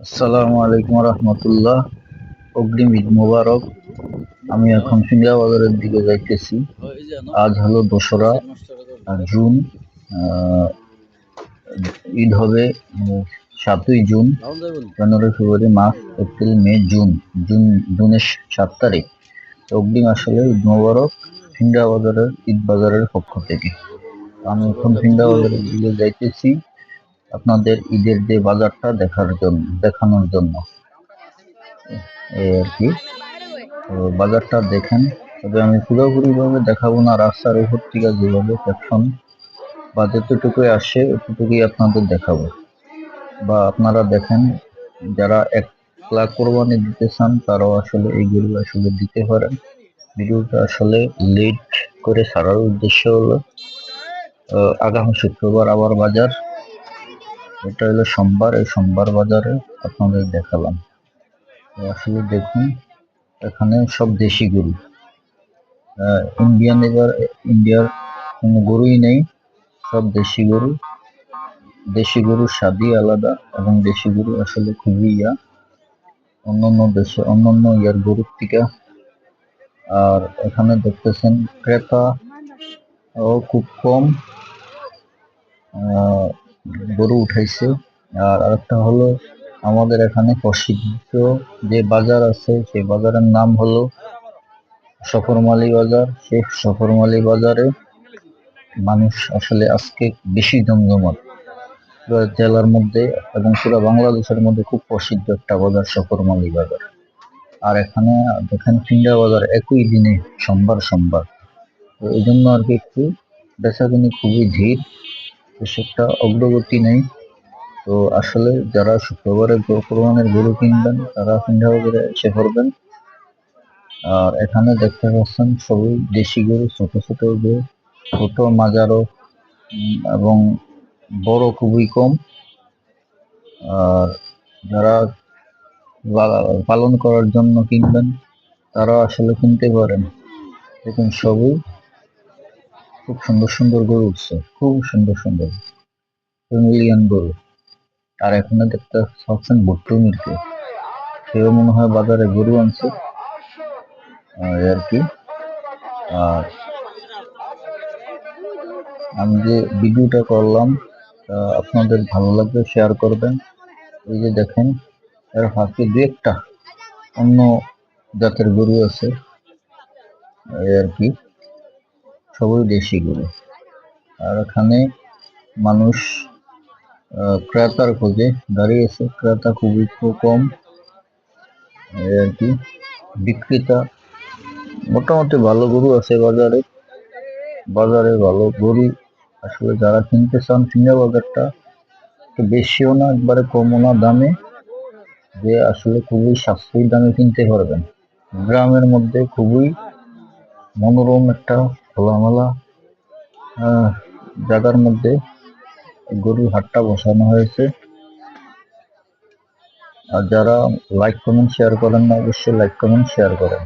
আসসালামু আলাইকুম রহমতুল্লাহ। অগ্রিম ঈদ মোবারক। আমি এখন সিংড়া বাজারের দিকে যাইতেছি। আজ হলো 2রা জুন। আহ, ঈদ হবে 7ই জুন। জানুয়ারি, ফেব্রুয়ারি, মার্চ, এপ্রিল, মে, জুন। জুন জুনের 7 তারিখ। অগ্রিম আসলে ঈদ মোবারক সিংড়া বাজারের ঈদ বাজারের পক্ষ থেকে। আমি এখন সিংড়া বাজারের দিকে যাইতেছি আপনাদের ঈদের যে বাজারটা দেখানোর জন্য। এই আর কি। তো বাজারটা দেখেন। তবে আমি পুরোপুরি ভাবে দেখাবো না, রাস্তার উপর থেকে যেভাবে ক্যাপশন বা যতটুকুই আসে ততটুকুই আপনাদের দেখাবো। বা আপনারা দেখেন, যারা 1 লাখ কোরবানি দিতে চান তারাও আসলে এইগুলো আসলে দিতে পারেন। ভিডিওটা আসলে লেট করে ছাড়ার উদ্দেশ্য হলো আগামী শুক্রবার আবার বাজার। এটা হলো সোমবার, এই সোমবার বাজারে আপনাদের দেখালাম। তো আসলে দেখুন, এখানে সব দেশি গরু। ইন্ডিয়ার কোনো গরুই নেই, সব দেশি গরু। দেশি গরুর স্বাদই আলাদা, এবং দেশি গরু আসলে খুবই অন্যান্য দেশে অন্যান্য ইয়ার গরুর থেকে। আর এখানে দেখতেছেন ক্রেতা ও খুব কম আহ, গরু উঠাইছে। আর আরেকটা হলো, আমাদের এখানে প্রসিদ্ধ যে বাজার আছে সেই বাজারের নাম হলো সফরমালী বাজার। সেই সফরমালী বাজারে মানুষ আসলে আজকে বেশি জমজমাট। পুরো জেলার মধ্যে এবং পুরো বাংলাদেশের মধ্যে খুব প্রসিদ্ধ একটা বাজার সফরমালী বাজার। আর এখানে দেখেন সিংড়া বাজার একই দিনে, সোমবার সোমবার। তো এই জন্য আর কি একটু বেচাকিনি খুবই ধীর, বেশ একটা অগ্রগতি নেই। তো আসলে যারা শুক্রবারে কোরবানির গরু কিনবেন তারা সিংড়া বাজারে এসে পড়বেন। আর এখানে দেখতে পাচ্ছেন সবই দেশি গরু, ছোট ছোট গরু, ছোট মাজারো এবং বড় খুবই কম। আর যারা পালন করার জন্য কিনবেন তারা আসলে কিনতে পারেন। দেখুন সবই খুব সুন্দর সুন্দর গরু উঠছে, খুব সুন্দর সুন্দর মিলিয়ন গরু। আর এখানে দেখতে পাচ্ছেন ভুট্টু মির্কে, সেও মনে হয় বাজারে গরু আনছে এই আর কি। আর আমি যে ভিডিওটা করলাম আপনাদের ভালো লাগবে শেয়ার করবেন। এই যে দেখেন, এর ফাঁকে দু একটা অন্য জাতের গরু আছে এই আর কি, সবই দেশি গরু। আর এখানে মানুষ ক্রেতার খোঁজে দাঁড়িয়েছে, ক্রেতা খুবই কম এই আর কি। বিক্রেতা মোটামুটি ভালো গরু আছে বাজারে। বাজারে ভালো গরু আসলে যারা কিনতে চান, সিংড়া বাজারটা একটু বেশিও না একবারে কমও না দামে, যে আসলে খুবই সাশ্রয়ী দামে কিনতে পারবেন। গ্রামের মধ্যে খুবই মনোরম একটা খোলামেলা জায়গার মধ্যে গরুর হাটটা বসানো হয়েছে। আর যারা লাইক কমেন্ট শেয়ার করেন না, অবশ্যই লাইক কমেন্ট শেয়ার করেন।